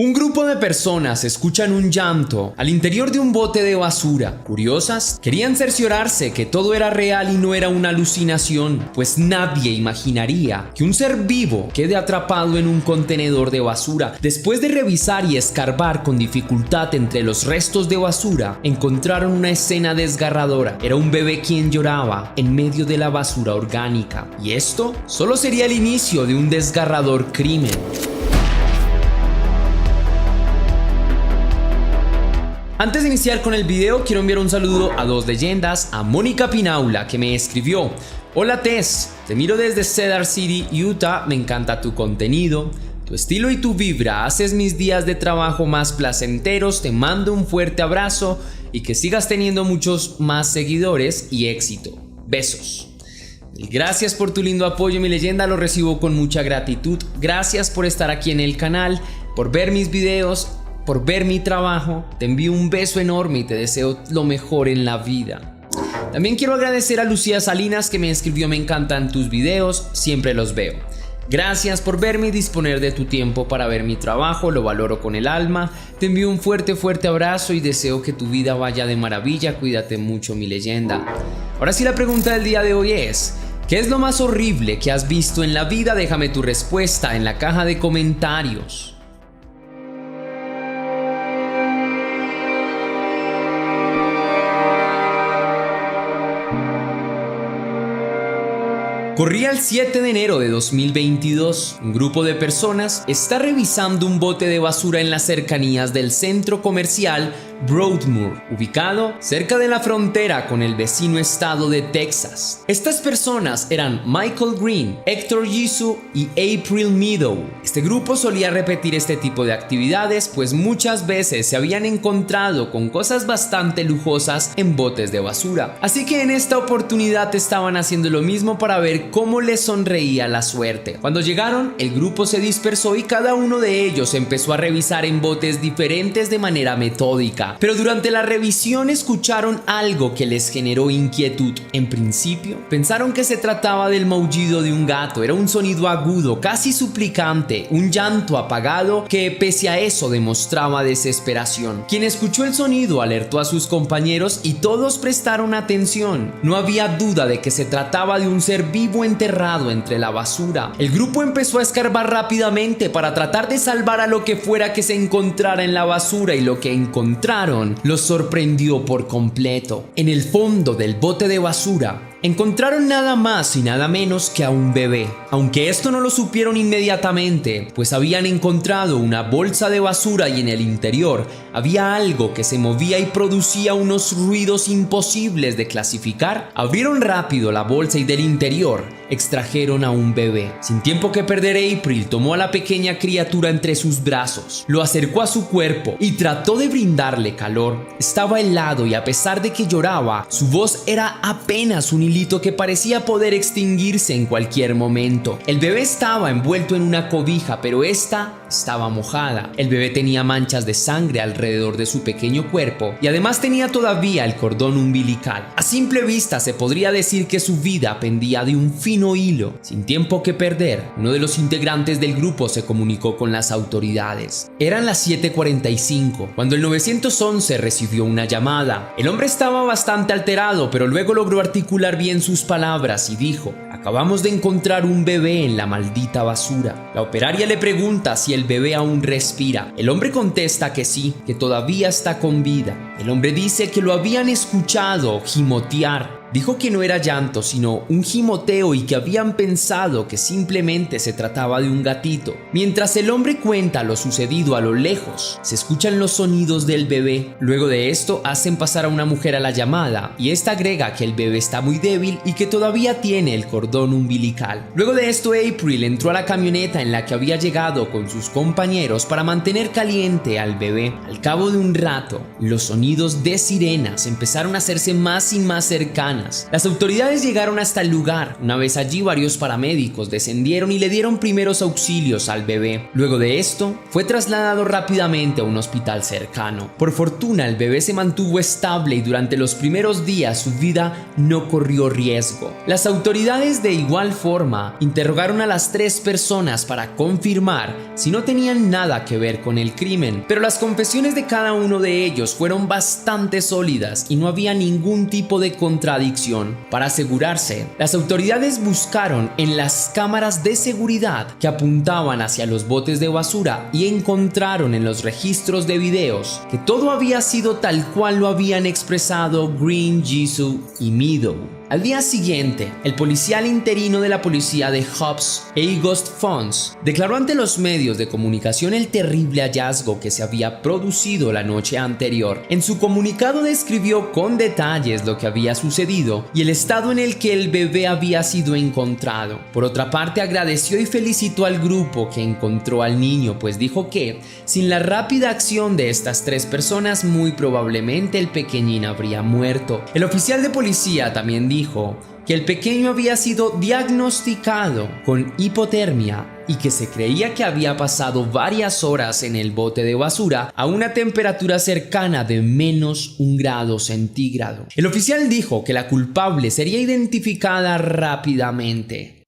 Un grupo de personas escuchan un llanto al interior de un bote de basura. Curiosas, querían cerciorarse que todo era real y no era una alucinación, pues nadie imaginaría que un ser vivo quede atrapado en un contenedor de basura. Después de revisar y escarbar con dificultad entre los restos de basura, encontraron una escena desgarradora. Era un bebé quien lloraba en medio de la basura orgánica. Y esto solo sería el inicio de un desgarrador crimen. Antes de iniciar con el video, quiero enviar un saludo a dos leyendas, a Mónica Pinaula, que me escribió: Hola Tess, te miro desde Cedar City, Utah, me encanta tu contenido, tu estilo y tu vibra, haces mis días de trabajo más placenteros, te mando un fuerte abrazo y que sigas teniendo muchos más seguidores y éxito. Besos. Gracias por tu lindo apoyo, mi leyenda, lo recibo con mucha gratitud. Gracias por estar aquí en el canal, por ver mis videos, por ver mi trabajo. Te envío un beso enorme y te deseo lo mejor en la vida. También quiero agradecer a Lucía Salinas, que me escribió: me encantan tus videos, siempre los veo. Gracias por verme y disponer de tu tiempo para ver mi trabajo, lo valoro con el alma. Te envío un fuerte abrazo y deseo que tu vida vaya de maravilla. Cuídate mucho, mi leyenda. Ahora sí, la pregunta del día de hoy es: ¿qué es lo más horrible que has visto en la vida? Déjame tu respuesta en la caja de comentarios. Corría el 7 de enero de 2022. Un grupo de personas está revisando un bote de basura en las cercanías del centro comercial Broadmoor, ubicado cerca de la frontera con el vecino estado de Texas. Estas personas eran Michael Green, Hector Yisu y April Meadow. Este grupo solía repetir este tipo de actividades, pues muchas veces se habían encontrado con cosas bastante lujosas en botes de basura. Así que en esta oportunidad estaban haciendo lo mismo para ver cómo les sonreía la suerte. Cuando llegaron, el grupo se dispersó y cada uno de ellos empezó a revisar en botes diferentes de manera metódica. Pero durante la revisión escucharon algo que les generó inquietud. En principio, pensaron que se trataba del maullido de un gato. Era un sonido agudo, casi suplicante, un llanto apagado que pese a eso demostraba desesperación. Quien escuchó el sonido alertó a sus compañeros y todos prestaron atención. No había duda de que se trataba de un ser vivo enterrado entre la basura. El grupo empezó a escarbar rápidamente para tratar de salvar a lo que fuera que se encontrara en la basura, y lo que encontraron los sorprendió por completo. En el fondo del bote de basura encontraron nada más y nada menos que a un bebé. Aunque esto no lo supieron inmediatamente, pues habían encontrado una bolsa de basura y en el interior había algo que se movía y producía unos ruidos imposibles de clasificar. Abrieron rápido la bolsa y del interior extrajeron a un bebé. Sin tiempo que perder, April tomó a la pequeña criatura entre sus brazos, lo acercó a su cuerpo y trató de brindarle calor. Estaba helado y a pesar de que lloraba, su voz era apenas un hilito que parecía poder extinguirse en cualquier momento. El bebé estaba envuelto en una cobija, pero esta estaba mojada. El bebé tenía manchas de sangre alrededor de su pequeño cuerpo y además tenía todavía el cordón umbilical. A simple vista se podría decir que su vida pendía de un fino hilo. Sin tiempo que perder, uno de los integrantes del grupo se comunicó con las autoridades. Eran las 7:45 cuando el 911 recibió una llamada. El hombre estaba bastante alterado, pero luego logró articular bien sus palabras y dijo: acabamos de encontrar un bebé en la maldita basura. La operaria le pregunta si el bebé aún respira. El hombre contesta que sí, que todavía está con vida. El hombre dice que lo habían escuchado gimotear. Dijo que no era llanto, sino un gimoteo, y que habían pensado que simplemente se trataba de un gatito. Mientras el hombre cuenta lo sucedido, a lo lejos se escuchan los sonidos del bebé. Luego de esto hacen pasar a una mujer a la llamada y esta agrega que el bebé está muy débil y que todavía tiene el cordón umbilical. Luego de esto, April entró a la camioneta en la que había llegado con sus compañeros para mantener caliente al bebé. Al cabo de un rato, los sonidos de sirenas empezaron a hacerse más y más cercanos. cercanas. Las autoridades llegaron hasta el lugar. Una vez allí, varios paramédicos descendieron y le dieron primeros auxilios al bebé. Luego de esto, fue trasladado rápidamente a un hospital cercano. Por fortuna, el bebé se mantuvo estable y durante los primeros días su vida no corrió riesgo. Las autoridades de igual forma interrogaron a las 3 personas para confirmar si no tenían nada que ver con el crimen, pero las confesiones de cada uno de ellos fueron bastante sólidas y no había ningún tipo de contradicción. Para asegurarse, las autoridades buscaron en las cámaras de seguridad que apuntaban hacia los botes de basura y encontraron en los registros de videos que todo había sido tal cual lo habían expresado Green, Jisoo y Meadow. Al día siguiente, el policial interino de la policía de Hobbs, August Fons, declaró ante los medios de comunicación el terrible hallazgo que se había producido la noche anterior. En su comunicado describió con detalles lo que había sucedido y el estado en el que el bebé había sido encontrado. Por otra parte, agradeció y felicitó al grupo que encontró al niño, pues dijo que, sin la rápida acción de estas 3 personas, muy probablemente el pequeñín habría muerto. El oficial de policía también dijo que el pequeño había sido diagnosticado con hipotermia y que se creía que había pasado varias horas en el bote de basura a una temperatura cercana de -1 grado centígrado. El oficial dijo que la culpable sería identificada rápidamente.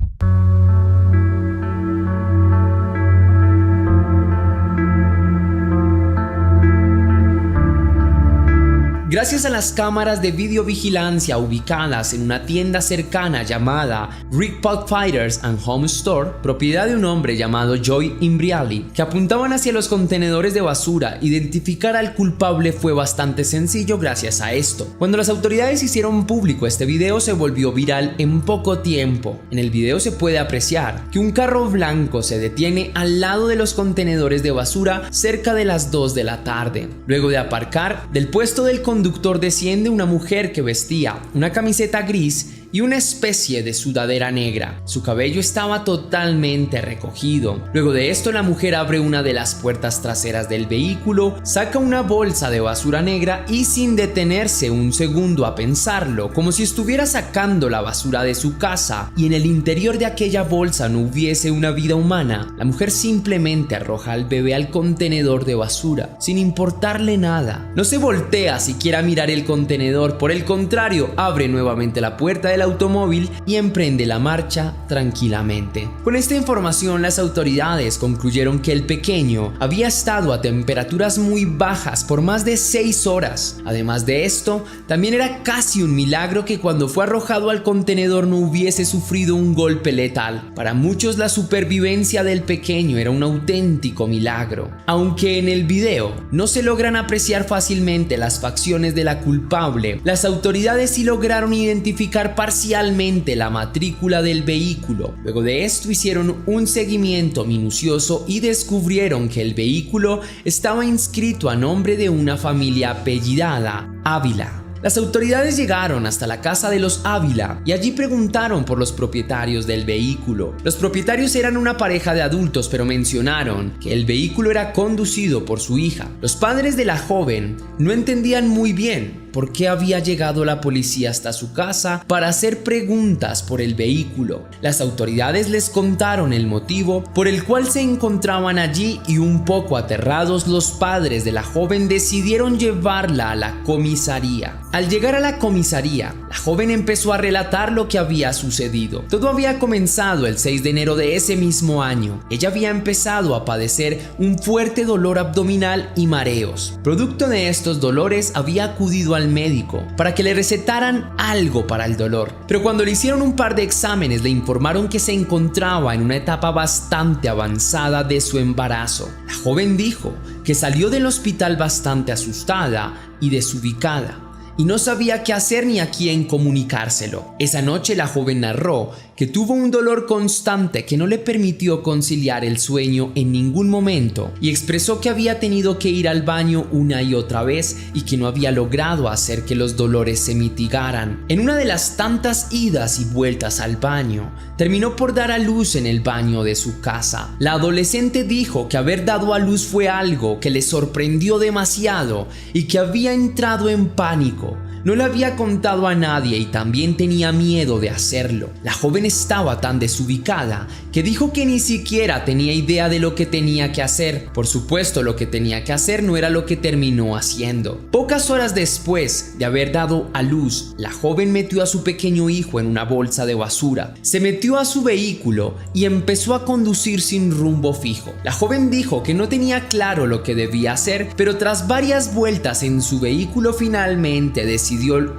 Gracias a las cámaras de videovigilancia ubicadas en una tienda cercana llamada Rick Pot Fighters and Home Store, propiedad de un hombre llamado Joy Imbriali, que apuntaban hacia los contenedores de basura, identificar al culpable fue bastante sencillo gracias a esto. Cuando las autoridades hicieron público este video, se volvió viral en poco tiempo. En el video se puede apreciar que un carro blanco se detiene al lado de los contenedores de basura cerca de las 2 de la tarde. Luego de aparcar, del puesto del conductor desciende una mujer que vestía una camiseta gris y una especie de sudadera negra. Su cabello estaba totalmente recogido. Luego de esto, la mujer abre una de las puertas traseras del vehículo, saca una bolsa de basura negra y, sin detenerse un segundo a pensarlo, como si estuviera sacando la basura de su casa y en el interior de aquella bolsa no hubiese una vida humana, la mujer simplemente arroja al bebé al contenedor de basura, sin importarle nada. No se voltea siquiera a mirar el contenedor, por el contrario, abre nuevamente la puerta del automóvil y emprende la marcha tranquilamente. Con esta información, las autoridades concluyeron que el pequeño había estado a temperaturas muy bajas por más de 6 horas. Además de esto, también era casi un milagro que cuando fue arrojado al contenedor no hubiese sufrido un golpe letal. Para muchos, la supervivencia del pequeño era un auténtico milagro. Aunque en el video no se logran apreciar fácilmente las facciones de la culpable, las autoridades sí lograron identificar parcialmente la matrícula del vehículo. Luego de esto hicieron un seguimiento minucioso y descubrieron que el vehículo estaba inscrito a nombre de una familia apellidada Ávila. Las autoridades llegaron hasta la casa de los Ávila y allí preguntaron por los propietarios del vehículo. Los propietarios eran una pareja de adultos, pero mencionaron que el vehículo era conducido por su hija. Los padres de la joven no entendían muy bien por qué había llegado la policía hasta su casa para hacer preguntas por el vehículo. Las autoridades les contaron el motivo por el cual se encontraban allí y, un poco aterrados, los padres de la joven decidieron llevarla a la comisaría. Al llegar a la comisaría, la joven empezó a relatar lo que había sucedido. Todo había comenzado el 6 de enero de ese mismo año. Ella había empezado a padecer un fuerte dolor abdominal y mareos. Producto de estos dolores, había acudido al médico para que le recetaran algo para el dolor. Pero cuando le hicieron un par de exámenes, le informaron que se encontraba en una etapa bastante avanzada de su embarazo. La joven dijo que salió del hospital bastante asustada y desubicada, y no sabía qué hacer ni a quién comunicárselo. Esa noche la joven narró que tuvo un dolor constante que no le permitió conciliar el sueño en ningún momento y expresó que había tenido que ir al baño una y otra vez y que no había logrado hacer que los dolores se mitigaran. En una de las tantas idas y vueltas al baño, terminó por dar a luz en el baño de su casa. La adolescente dijo que haber dado a luz fue algo que le sorprendió demasiado y que había entrado en pánico, No le había contado a nadie y también tenía miedo de hacerlo. La joven estaba tan desubicada que dijo que ni siquiera tenía idea de lo que tenía que hacer. Por supuesto, lo que tenía que hacer no era lo que terminó haciendo. Pocas horas después de haber dado a luz, la joven metió a su pequeño hijo en una bolsa de basura, se metió a su vehículo y empezó a conducir sin rumbo fijo. La joven dijo que no tenía claro lo que debía hacer, pero tras varias vueltas en su vehículo finalmente decidió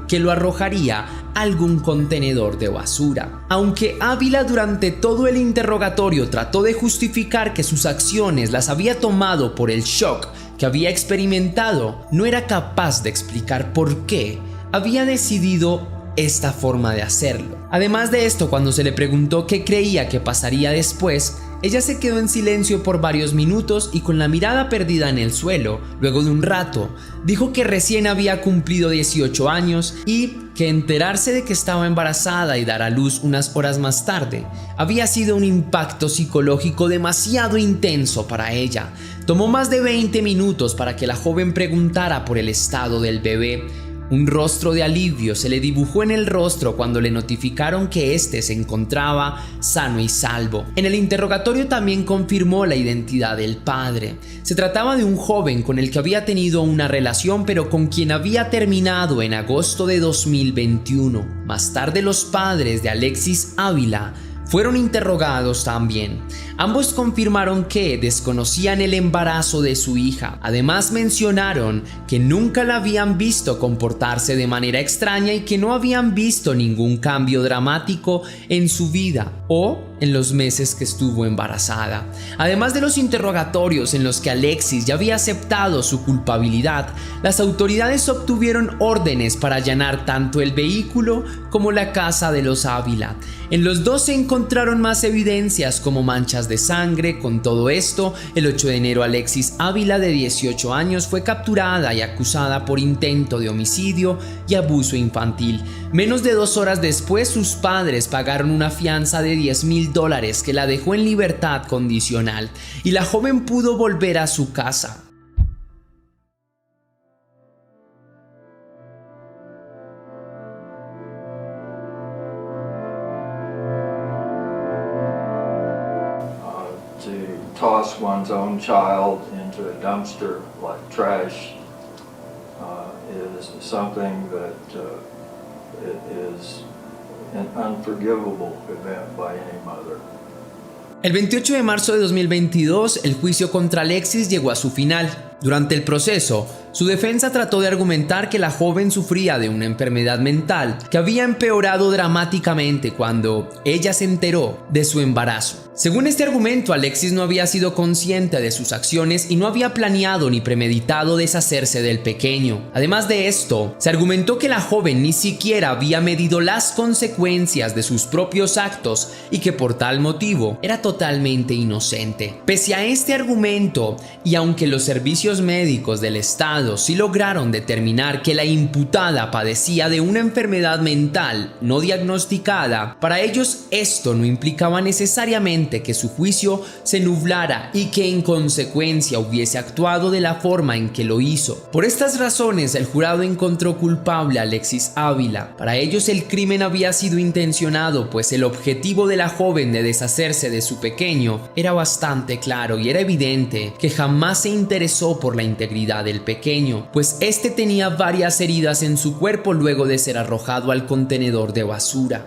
que lo arrojaría a algún contenedor de basura. Aunque Ávila durante todo el interrogatorio trató de justificar que sus acciones las había tomado por el shock que había experimentado, no era capaz de explicar por qué había decidido esta forma de hacerlo. Además de esto, cuando se le preguntó qué creía que pasaría después, ella se quedó en silencio por varios minutos y con la mirada perdida en el suelo. Luego de un rato, dijo que recién había cumplido 18 años y que enterarse de que estaba embarazada y dar a luz unas horas más tarde había sido un impacto psicológico demasiado intenso para ella. Tomó más de 20 minutos para que la joven preguntara por el estado del bebé. Un rostro de alivio se le dibujó en el rostro cuando le notificaron que éste se encontraba sano y salvo. En el interrogatorio también confirmó la identidad del padre. Se trataba de un joven con el que había tenido una relación, pero con quien había terminado en agosto de 2021. Más tarde, los padres de Alexis Ávila fueron interrogados también. Ambos confirmaron que desconocían el embarazo de su hija. Además mencionaron que nunca la habían visto comportarse de manera extraña y que no habían visto ningún cambio dramático en su vida o en los meses que estuvo embarazada. Además de los interrogatorios en los que Alexis ya había aceptado su culpabilidad, las autoridades obtuvieron órdenes para allanar tanto el vehículo como la casa de los Ávila. En los dos se encontraron más evidencias como manchas de sangre. Con todo esto, el 8 de enero Alexis Ávila, de 18 años, fue capturada y acusada por intento de homicidio y abuso infantil. Menos de 2 horas después, sus padres pagaron una fianza de $10,000 que la dejó en libertad condicional y la joven pudo volver a su casa. To toss one's own child into a dumpster like trash is something that it is an unforgivable event by any mother. El 28 de marzo de 2022, el juicio contra Alexis llegó a su final. Durante el proceso, su defensa trató de argumentar que la joven sufría de una enfermedad mental que había empeorado dramáticamente cuando ella se enteró de su embarazo. Según este argumento, Alexis no había sido consciente de sus acciones y no había planeado ni premeditado deshacerse del pequeño. Además de esto, se argumentó que la joven ni siquiera había medido las consecuencias de sus propios actos y que por tal motivo era totalmente inocente. Pese a este argumento, y aunque los servicios médicos del Estado sí lograron determinar que la imputada padecía de una enfermedad mental no diagnosticada, para ellos esto no implicaba necesariamente que su juicio se nublara y que en consecuencia hubiese actuado de la forma en que lo hizo. Por estas razones, el jurado encontró culpable a Alexis Ávila. Para ellos el crimen había sido intencionado, pues el objetivo de la joven de deshacerse de su pequeño era bastante claro y era evidente que jamás se interesó por la integridad del pequeño, pues este tenía varias heridas en su cuerpo luego de ser arrojado al contenedor de basura.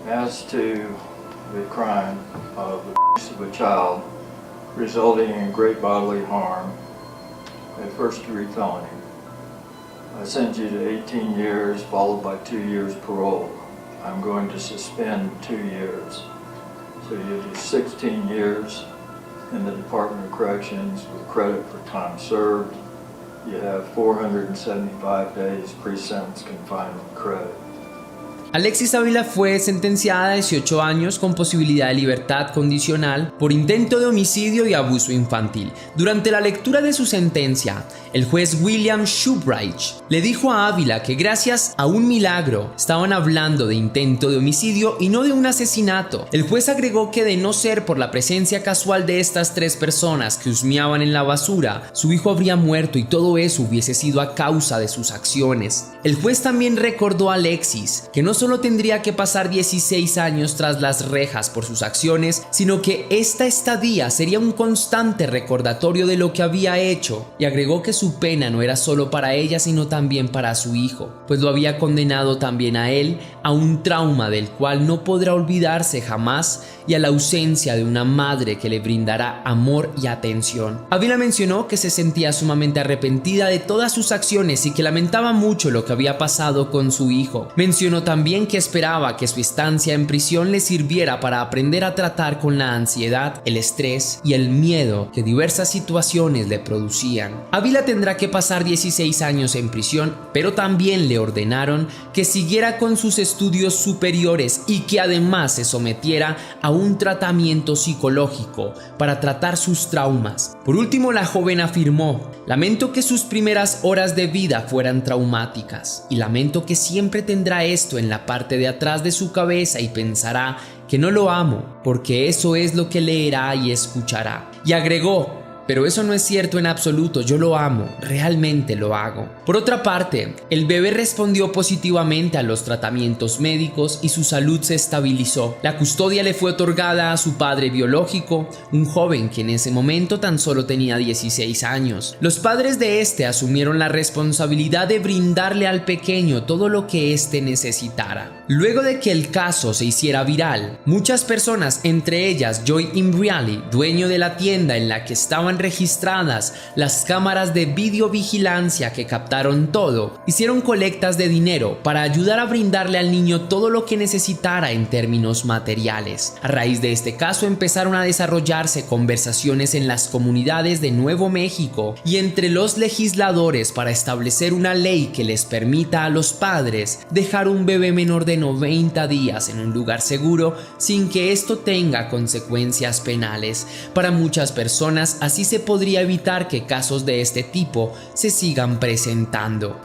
As to the crime of the abuse of a child resulting in great bodily harm, a first-degree felony, I sent you to 18 years followed by 2 years parole. I'm going to suspend 2 years. So you do 16 years in the Department of Corrections with credit for time served. You have 475 days pre-sentence confinement credit. Alexis Ávila fue sentenciada a 18 años con posibilidad de libertad condicional por intento de homicidio y abuso infantil. Durante la lectura de su sentencia, el juez William Shoebridge le dijo a Ávila que gracias a un milagro estaban hablando de intento de homicidio y no de un asesinato. El juez agregó que de no ser por la presencia casual de estas 3 personas que husmeaban en la basura, su hijo habría muerto y todo eso hubiese sido a causa de sus acciones. El juez también recordó a Alexis que no solo tendría que pasar 16 años tras las rejas por sus acciones, sino que esta estadía sería un constante recordatorio de lo que había hecho, y agregó que su pena no era solo para ella sino también para su hijo, pues lo había condenado también a él a un trauma del cual no podrá olvidarse jamás y a la ausencia de una madre que le brindará amor y atención. Ávila mencionó que se sentía sumamente arrepentida de todas sus acciones y que lamentaba mucho lo que había pasado con su hijo. Mencionó también que esperaba que su estancia en prisión le sirviera para aprender a tratar con la ansiedad, el estrés y el miedo que diversas situaciones le producían. Ávila tendrá que pasar 16 años en prisión, pero también le ordenaron que siguiera con sus estudios superiores y que además se sometiera a un tratamiento psicológico para tratar sus traumas. Por último, la joven afirmó: lamento que sus primeras horas de vida fueran traumáticas y lamento que siempre tendrá esto en la parte de atrás de su cabeza y pensará que no lo amo, porque eso es lo que leerá y escuchará. Y agregó: pero eso no es cierto en absoluto, yo lo amo, realmente lo hago. Por otra parte, el bebé respondió positivamente a los tratamientos médicos y su salud se estabilizó. La custodia le fue otorgada a su padre biológico, un joven que en ese momento tan solo tenía 16 años. Los padres de este asumieron la responsabilidad de brindarle al pequeño todo lo que éste necesitara. Luego de que el caso se hiciera viral, muchas personas, entre ellas Joy Imbriali, dueño de la tienda en la que estaban registradas las cámaras de videovigilancia que captaron todo, hicieron colectas de dinero para ayudar a brindarle al niño todo lo que necesitara en términos materiales. A raíz de este caso empezaron a desarrollarse conversaciones en las comunidades de Nuevo México y entre los legisladores para establecer una ley que les permita a los padres dejar un bebé menor de 90 días en un lugar seguro sin que esto tenga consecuencias penales. Para muchas personas, así se podría evitar que casos de este tipo se sigan presentando.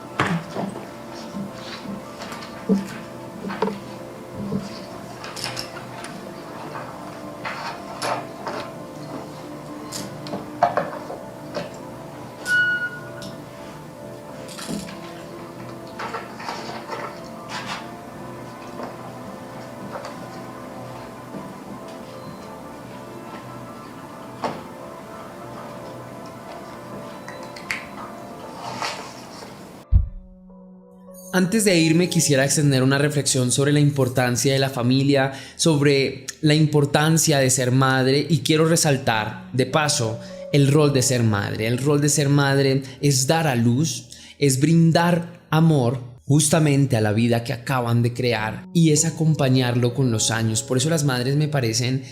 Antes de irme quisiera extender una reflexión sobre la importancia de la familia, sobre la importancia de ser madre, y quiero resaltar de paso el rol de ser madre. El rol de ser madre es dar a luz, es brindar amor justamente a la vida que acaban de crear y es acompañarlo con los años. Por eso las madres me parecen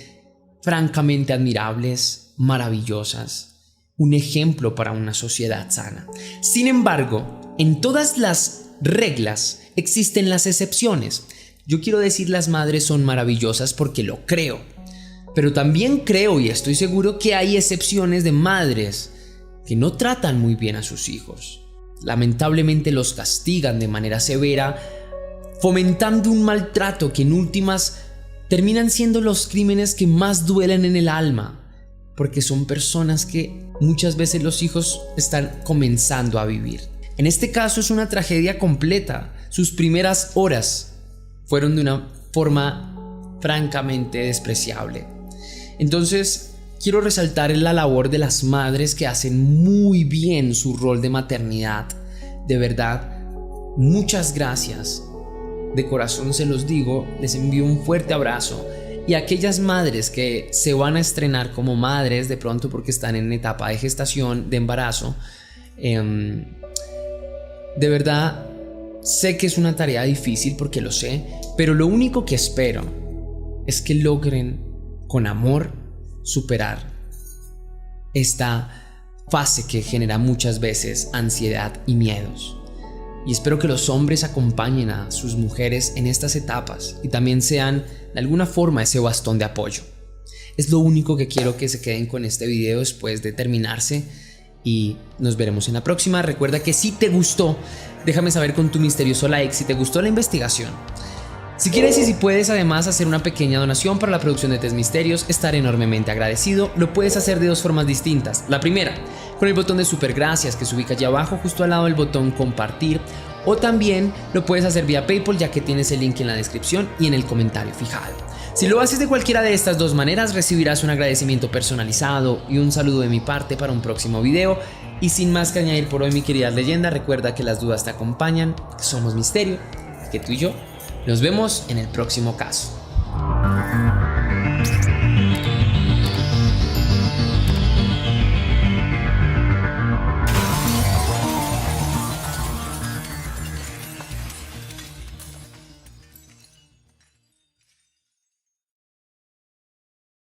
francamente admirables, maravillosas, un ejemplo para una sociedad sana. Sin embargo, en todas las reglas existen las excepciones. Yo quiero decir las madres son maravillosas porque lo creo, pero también creo y estoy seguro que hay excepciones de madres que no tratan muy bien a sus hijos. Lamentablemente los castigan de manera severa, fomentando un maltrato que en últimas terminan siendo los crímenes que más duelen en el alma, porque son personas que muchas veces los hijos están comenzando a vivir. En este caso es una tragedia completa. Sus primeras horas fueron de una forma francamente despreciable. Entonces, quiero resaltar la labor de las madres que hacen muy bien su rol de maternidad. De verdad, muchas gracias. De corazón se los digo, les envío un fuerte abrazo. Y a aquellas madres que se van a estrenar como madres de pronto porque están en etapa de gestación, de embarazo, de verdad, sé que es una tarea difícil porque lo sé, pero lo único que espero es que logren con amor superar esta fase que genera muchas veces ansiedad y miedos. Y espero que los hombres acompañen a sus mujeres en estas etapas y también sean de alguna forma ese bastón de apoyo. Es lo único que quiero que se queden con este video después de terminarse y nos veremos en la próxima. Recuerda que si te gustó, déjame saber con tu misterioso like si te gustó la investigación. Si quieres y si puedes además hacer una pequeña donación para la producción de Test Misterios, estaré enormemente agradecido. Lo puedes hacer de dos formas distintas. La primera, con el botón de super gracias que se ubica allí abajo justo al lado del botón compartir, o también lo puedes hacer vía PayPal, ya que tienes el link en la descripción y en el comentario fijado. Si lo haces de cualquiera de estas dos maneras, recibirás un agradecimiento personalizado y un saludo de mi parte para un próximo video. Y sin más que añadir por hoy, mi querida leyenda, recuerda que las dudas te acompañan, que somos misterio, que tú y yo nos vemos en el próximo caso.